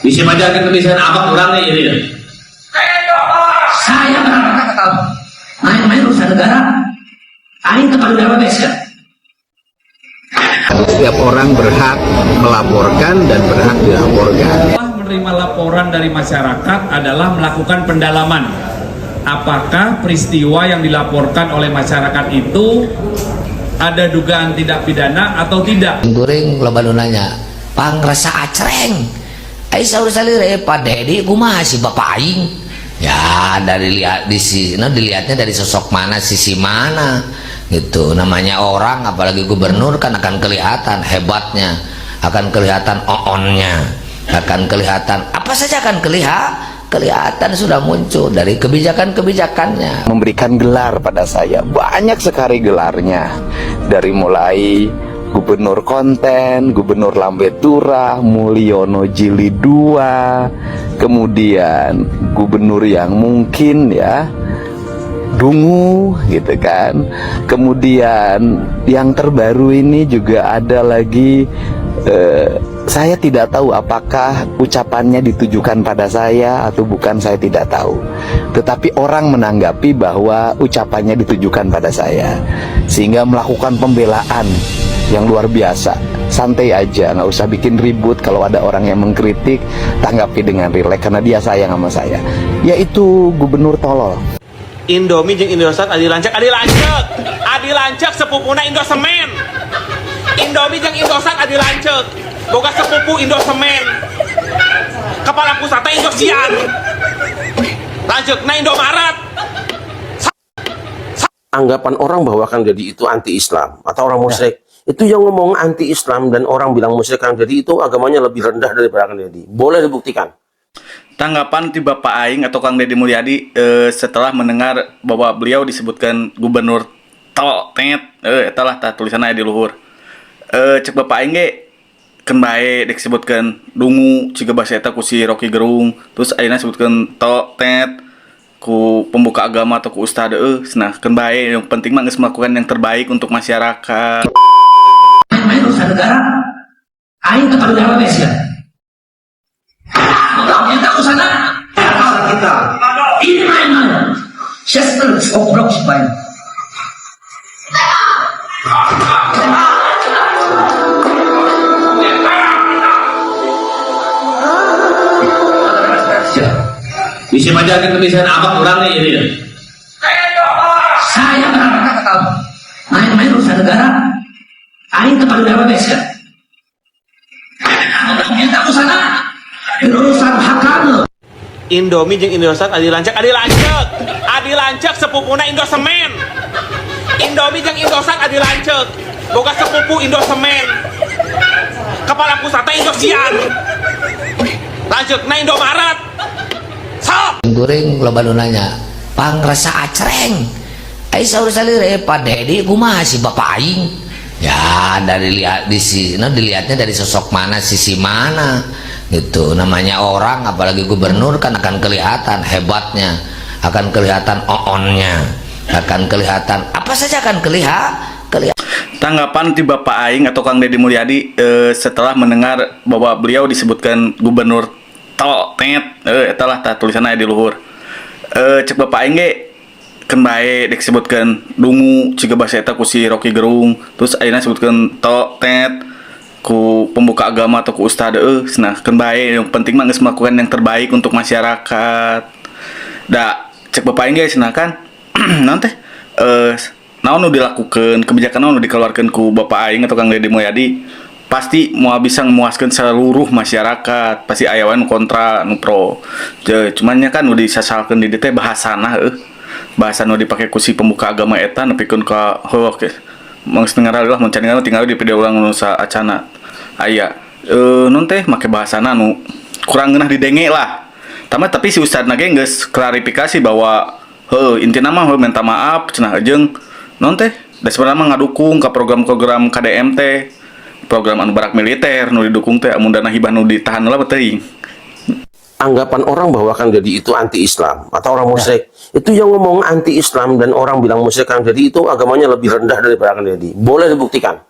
Bisa baca tulisan abang orang nih ini. Saya berangkat ke tahu. Main-main urusan negara. Aing kepala daerah desa. Setiap orang berhak melaporkan dan berhak dilaporkan. Menerima laporan dari masyarakat adalah melakukan pendalaman. Apakah peristiwa yang dilaporkan oleh masyarakat itu ada dugaan tindak pidana atau tidak? Goreng loba nanya, pangrasa acreng. Ai saur salire Pak Dedi kumaha si Bapak aing? Ya dari lihat di sini, dilihatnya dari sosok mana, sisi mana gitu. Namanya orang apalagi gubernur kan akan kelihatan hebatnya, akan kelihatan oonnya, akan kelihatan apa saja akan kelihatan sudah muncul dari kebijakan-kebijakannya. Memberikan gelar pada saya, banyak sekali gelarnya. Dari mulai Gubernur Konten, Gubernur Lambetura, Mulyono Jilid 2, kemudian Gubernur yang mungkin ya dungu gitu kan. Kemudian yang terbaru ini juga ada lagi saya tidak tahu apakah ucapannya ditujukan pada saya atau bukan, saya tidak tahu. Tetapi orang menanggapi bahwa ucapannya ditujukan pada saya, sehingga melakukan pembelaan yang luar biasa. Santai aja, nggak usah bikin ribut. Kalau ada orang yang mengkritik, tanggapi dengan rileks karena dia sayang sama saya. Yaitu Gubernur tolol. Indomie jeung Indosat adi lancek sepupuna Indosemen. Indomie jeung Indosat adi lancek boga sepupu Indosemen. Kepala pusatnya Indosiar. Lanjutna Indomaret. Anggapan orang bahwa Kang Deddy itu anti-Islam atau orang musyrik, itu yang ngomong anti-Islam dan orang bilang musyrik Kang Deddy itu agamanya lebih rendah daripada Kang Deddy. Boleh dibuktikan. Tanggapan di Bapak Aing atau Kang Deddy Mulyadi setelah mendengar bahwa beliau disebutkan gubernur Totet, etalah tulisannya di luhur. Cek Bapak Aing ge kan bae disebutkan dungu ciga bahasa eta ku si Rocky Gerung, terus ayeuna disebutkan Totet ku pembuka agama atau ku ustad nah kan bae, yang penting mah geus melakukan yang terbaik untuk masyarakat. Main-main urusan negara. Aing kepala daerah desa. Kita usana kita ini main-main. Saya goblok supaya. Bisa baca tulisan abang orang nih ini. Saya berangkat ke tahu. Main-main urusan negara. Aing kepala daerah desa. Kita usana urusan hakana. Indomie jeung Indosat adi lancek sepupuna Indosemen. Indomie jeung Indosat adi lancek boga sepupu Indosemen. Kepala pusatnya Indosiar. Lanjutna Indomaret. Goreng loba nanya, pangrasa acreng. Ai saur salire Pak Dedi kumaha si Bapak aing? Ya dari lihat di sini, dilihatnya dari sosok mana, sisi mana gitu. Namanya orang apalagi gubernur kan akan kelihatan hebatnya, akan kelihatan oonnya, akan kelihatan apa saja akan kelihatan. Tanggapan di Bapak Aing atau Kang Deddy Mulyadi setelah mendengar bahwa beliau disebutkan gubernur Totet, etalah tulisannya di luhur. Cek Bapak Aing ge kan bae disebutkan dungu ciga bahasa eta ku si Rocky Gerung, terus ayeuna disebutkan Totet ku pembuka agama atau ku ustad nah kan bae, yang penting mah geus melakukan yang terbaik untuk masyarakat. Da cek Bapak Aing ge cenah kan naon teh naon nu dilakukeun, kebijakan naon nu dikeluarkeun ku Bapak Aing atau Kang Deddy Mulyadi pasti mau bisa memuaskan seluruh masyarakat, pasti aya wae nu kontra nu pro. Cuman nya kan nu disasalkeun di dieu teh bahasana bahasa nu dipake ku si pembuka agama eta nepikeun ka heuh mangsa dengar lah mencangan tinggal di video ulang nu saacana aya non teh make bahasana nu kurang geunah didenge lah. Tapi si ustadna ge geus klarifikasi bahwa intina mah minta maaf cenah jeung non teh da sebenarnya mah ngadukung ka program-program KDM teh, program anu barak militer nu didukung teh amun dana hibah nu ditahan lah teuing. Anggapan orang bahwa Kang Deddy itu anti-Islam atau orang musyrik, itu yang ngomong anti-Islam dan orang bilang musyrik Kang Deddy itu agamanya lebih rendah daripada Kang Deddy. Boleh dibuktikan.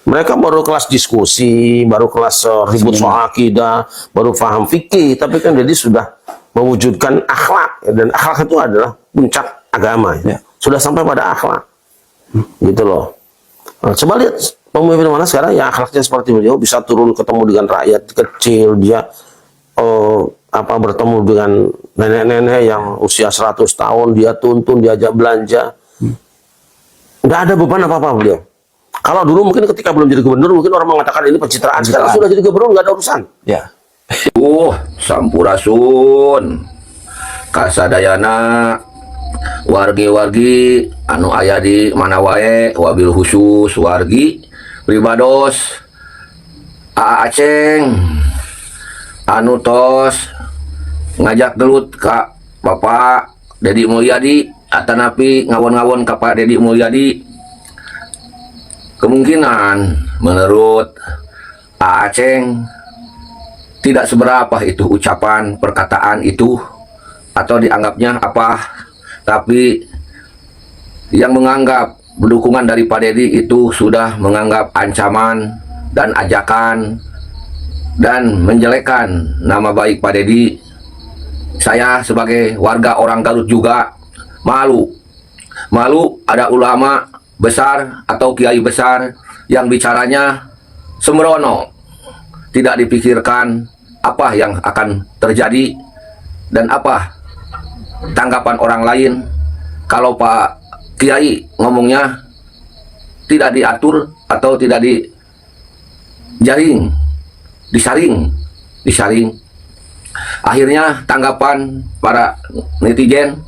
Mereka baru kelas diskusi, baru kelas ribut soal akidah, baru paham fikih, tapi Kang Deddy sudah mewujudkan akhlak, dan akhlak itu adalah puncak agama. Ya. Sudah sampai pada akhlak, gitu loh. Nah, coba lihat pemimpin mana sekarang yang akhlaknya seperti beliau, bisa turun ketemu dengan rakyat kecil, dia bertemu dengan nenek-nenek yang usia 100 tahun, dia tuntun, diajak belanja. Nggak ada beban apa-apa beliau. Kalau dulu mungkin ketika belum jadi gubernur, mungkin orang mengatakan ini pencitraan. Sekarang sudah jadi gubernur, nggak ada urusan. Ya. Sampurasun kasadayana wargi-wargi anu aya di mana wae, wabil khusus wargi pribados Aceng anu tos ngajak gelut ka Bapak Dedi Mulyadi atanapi ngawon-ngawon ka Pak Dedi Mulyadi. Kemungkinan menurut Aceng tidak seberapa itu ucapan perkataan itu atau dianggapnya apa, tapi yang menganggap dukungan dari Pak Dedi itu sudah menganggap ancaman dan ajakan dan menjelekkan nama baik Pak Dedi. Saya sebagai warga orang Garut juga malu ada ulama besar atau kiai besar yang bicaranya sembrono, tidak dipikirkan apa yang akan terjadi dan apa tanggapan orang lain. Kalau Pak Kiai ngomongnya tidak diatur atau tidak disaring, akhirnya tanggapan para netizen,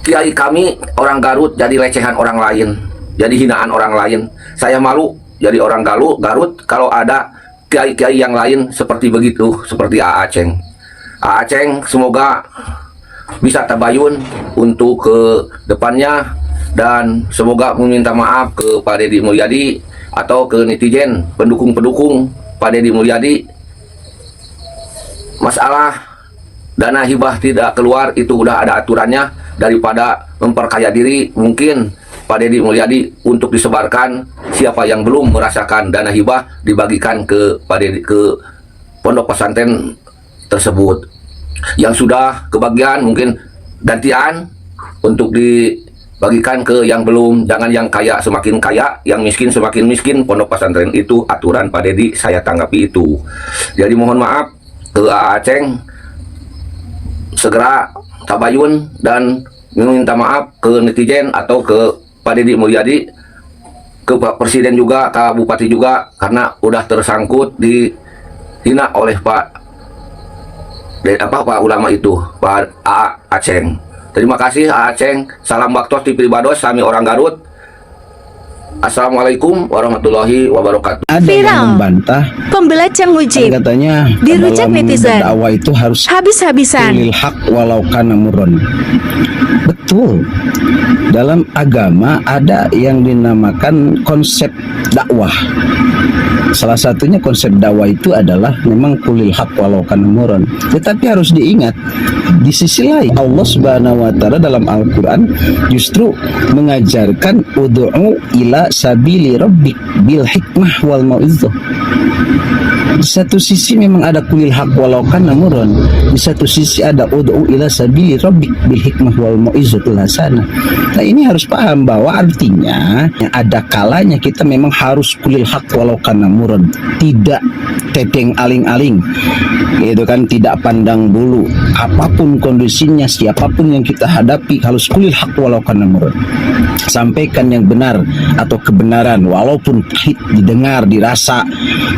Kiai kami orang Garut jadi recehan orang lain, jadi hinaan orang lain. Saya malu jadi orang Garut kalau ada kiai-kiai yang lain seperti begitu, seperti Aceng. Aceng semoga bisa tabayun untuk ke depannya, dan semoga meminta maaf ke Pak Dedi Mulyadi atau ke netizen pendukung-pendukung Pak Dedi Mulyadi. Masalah dana hibah tidak keluar itu udah ada aturannya, daripada memperkaya diri mungkin Pak Dedi Mulyadi untuk disebarkan, siapa yang belum merasakan dana hibah dibagikan ke Pak Dedi, ke pondok pesantren tersebut. Yang sudah kebagian mungkin gantian untuk dibagikan ke yang belum. Jangan yang kaya semakin kaya, yang miskin semakin miskin. Pondok pesantren itu aturan Pak Dedi, saya tanggapi itu. Jadi mohon maaf ke Aceng, segera tabayun dan meminta maaf ke netizen atau ke Pak Dedi Mulyadi, ke Pak Presiden juga, ke Bupati juga, karena udah tersangkut dihina oleh Pak ulama itu, Pak Aceng. Terima kasih Aceng. Salam baktos di Pribados, kami orang Garut. Assalamualaikum warahmatullahi wabarakatuh. Ada yang membantah pembela Cang Mujib katanya dirujak netizen dakwah itu harus habis-habisan lil haq walau kana murran. Betul. Dalam agama ada yang dinamakan konsep dakwah. Salah satunya konsep dakwah itu adalah memang kulil haq walau kana murran. Tetapi harus diingat, di sisi lain Allah Subhanahu wa taala dalam Al-Qur'an justru mengajarkan ud'u ila sabili rabbik bil hikmah wal mau'izah. Di satu sisi memang ada kulil haq walau kana murran, di satu sisi ada ud'u ila sabili rabbik bil hikmah wal mau'izatil hasanah. Nah, ini harus paham bahwa artinya ada kalanya kita memang harus kulil haq walau kana murran, tidak teteng aling-aling, itu kan, tidak pandang bulu, apapun kondisinya, siapapun yang kita hadapi harus kulil haq walau kana murran. Sampaikan yang benar atau kebenaran walaupun pahit didengar, dirasa,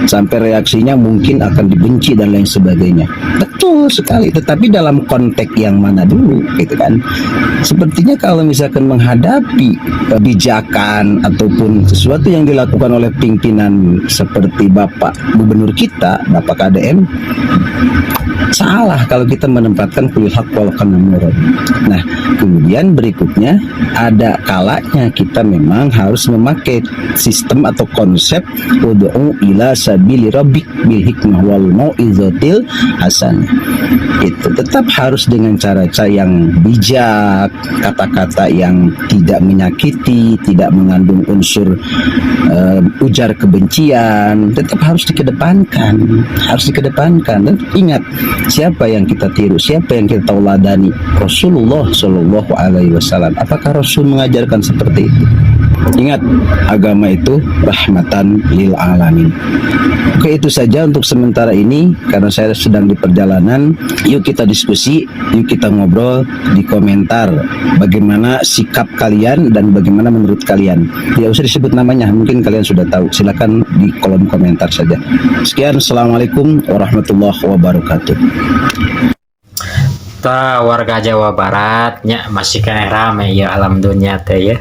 sampai reaksinya mungkin akan dibenci dan lain sebagainya. Betul sekali, tetapi dalam konteks yang mana dulu, gitu kan. Sepertinya kalau misalkan menghadapi kebijakan ataupun sesuatu yang dilakukan oleh pimpinan seperti Bapak Gubernur kita, Bapak KDM, salah kalau kita menempatkan kulil haq walau kana murran. Nah, kemudian berikutnya ada kalanya kita memang harus memakai sistem atau konsep ud'u ila sabili rabbik bil hikmah wal mau'izatil hasan. Itu tetap harus dengan cara-cara yang bijak, kata-kata yang tidak menyakiti, tidak mengandung unsur ujar kebencian, tetap harus dikedepankan, dan ingat siapa yang kita tiru, siapa yang kita tauladani, Rasulullah Shallallahu Alaihi Wasallam. Apakah Rasul mengajarkan seperti itu? Ingat, agama itu rahmatan lil alamin. Oke, itu saja untuk sementara ini karena saya sedang di perjalanan. Yuk kita diskusi, yuk kita ngobrol di komentar bagaimana sikap kalian dan bagaimana menurut kalian. Tidak usah disebut namanya, mungkin kalian sudah tahu. Silakan di kolom komentar saja. Sekian, assalamualaikum warahmatullahi wabarakatuh. Ta warga Jawa Barat nya masih kena rame ya alam dunia teh ya.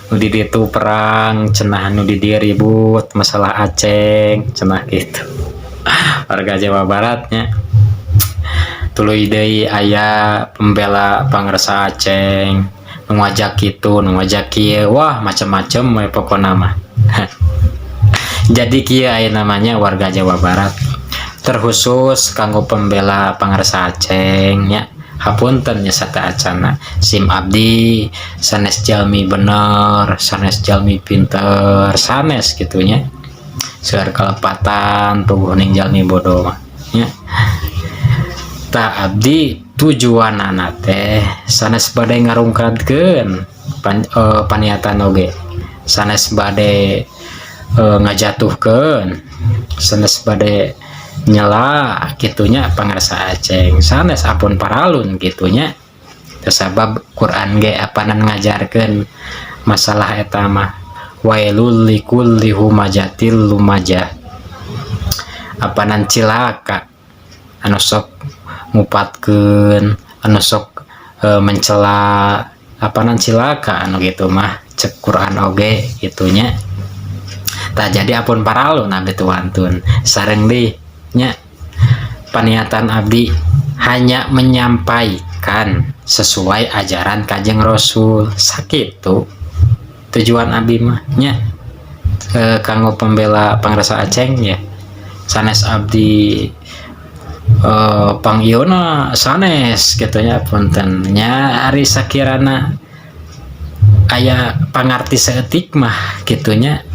Di itu perang cenah nu di dia ribut masalah Aceh cenah gitu. Warga Jawa Baratnya tuluy deui aya pembela pangresa Aceh nu ngajak kitu nu ngajak kieu, wah macam-macam we pokona mah. Jadi kieu aya namanya warga Jawa Barat terkhusus kanggo pembela pangresa Aceh nya. Hapunten nya sata acana sim abdi sanes jalmi bener, sanes jalmi pinter, sanes gitunya seueur kalepatan puguh ning jalmi bodoh mah nya. Ta abdi tujuanana teh sanes bade ngarungkadkeun paniatan oge, sanes bade ngajatuhkeun, sanes bade nyela gitunya pangresa Aceh, sanes apun paralun gitunya. Tersabab Quran ge apanan ngajarkeun masalah eta mah wailul likulli humajatil lumajah, apanan cilaka anu sok ngupatkeun, anu sok mencela, apanan cilaka anu gitu mah cek Quran oge gitunya. Tak jadi apun paralun abdi tuantun sareng deui nya paniatan abdi hanya menyampaikan sesuai ajaran Kanjeng Rasul sakitu tujuan abdi mah nya. Kanggo pembela pangresa Aceh ya sanes abdi pangiona sanes gitunya punten nya ari sakirana aya pangarti seetik mah gitunya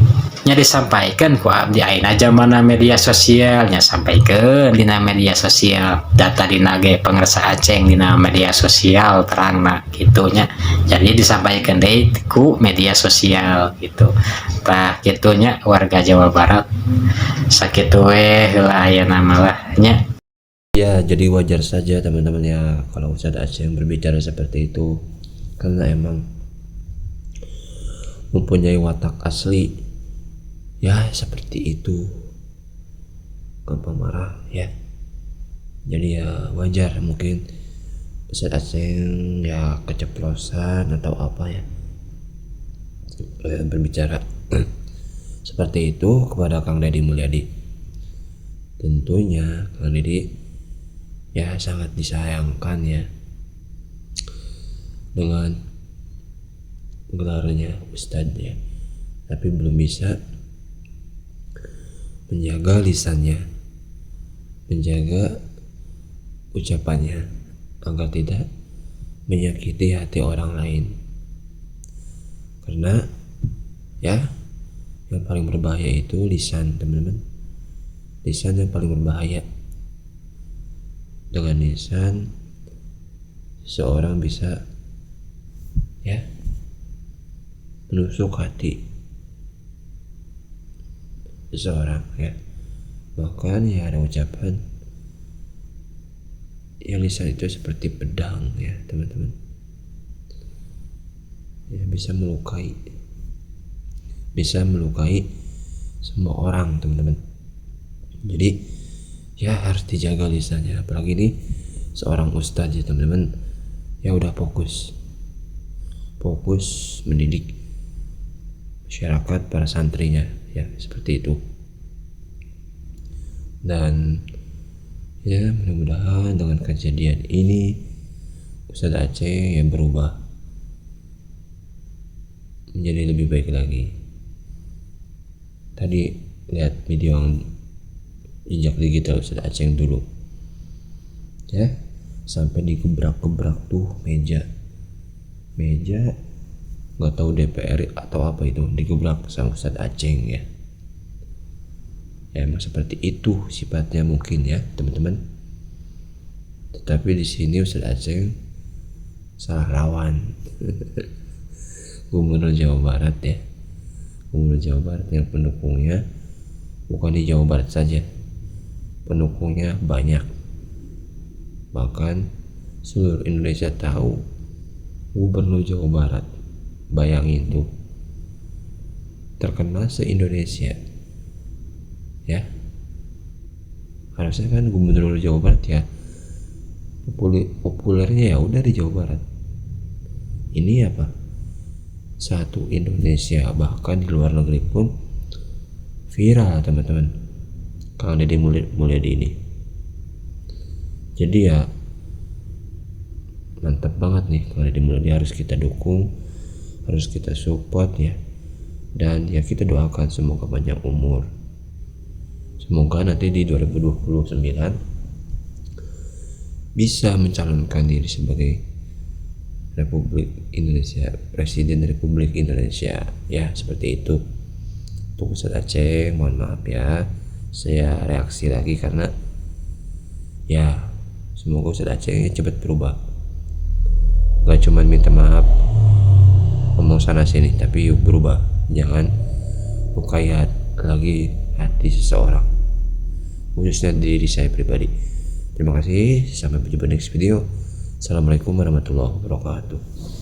nya disampaikan ku abdi ayeuna zamana media sosial nya sampaikeun dina media sosial data dina ge pangresa Aceh dina media sosial terangna gitunya. Jadi disampaikan deui ku media sosial gitu. Tah gitunya warga Jawa Barat sakitu we heula ayeuna mah nya. Ya, jadi wajar saja teman-teman ya kalau Ustadz Aceh berbicara seperti itu karena emang mempunyai watak asli ya seperti itu, gampang marah ya. Jadi ya wajar mungkin Ustadz Aceh ya keceplosan atau apa ya berbicara seperti itu kepada Kang Deddy Mulyadi. Tentunya Kang Deddy ya sangat disayangkan ya dengan gelarnya Ustadz ya, tapi belum bisa menjaga lisannya, menjaga ucapannya agar tidak menyakiti hati orang lain. Karena ya yang paling berbahaya itu lisan, teman-teman. Lisan yang paling berbahaya. Dengan lisan seorang bisa ya menusuk hati seseorang ya. Bahkan ya ada ucapan yang lisan itu seperti pedang ya teman-teman, ya bisa melukai semua orang teman-teman. Jadi ya harus dijaga lisannya, apalagi ini seorang ustadz ya teman-teman, ya udah fokus mendidik masyarakat, para santrinya ya seperti itu. Dan ya mudah-mudahan dengan kejadian ini Ustadz Aceh yang berubah menjadi lebih baik lagi. Tadi lihat video yang jejak digital Ustadz Aceh dulu ya, sampai digebrak-gebrak tuh meja nggak tahu DPR atau apa itu, digebrak sama Ustadz Aceh ya. Emang seperti itu sifatnya mungkin ya teman-teman. Tetapi di sini Ustadz Aceh salah lawan. Gubernur Jawa Barat ya, Gubernur Jawa Barat yang pendukungnya bukan di Jawa Barat saja, pendukungnya banyak, bahkan seluruh Indonesia tahu Gubernur Jawa Barat. Bayangin tuh, terkenal se-Indonesia ya. Harusnya kan Gubernur Jawa Barat ya populernya ya udah di Jawa Barat. Ini apa, satu Indonesia, bahkan di luar negeri pun viral teman-teman Kang Deddy Mulyadi ini. Jadi ya mantap banget nih Kang Deddy Mulyadi, harus kita dukung, harus kita support ya. Dan ya kita doakan semoga panjang umur, semoga nanti di 2029 bisa mencalonkan diri sebagai Republik Indonesia, Presiden Republik Indonesia ya, seperti itu. Untuk Ustadz Aceh mohon maaf ya, saya reaksi lagi karena ya semoga Ustadz Aceh cepat berubah, gak cuma minta maaf ngomong sana sini, tapi yuk berubah, jangan lukayat lagi hati seseorang, khususnya diri saya pribadi. Terima kasih, sampai berjumpa di next video. Assalamualaikum warahmatullahi wabarakatuh.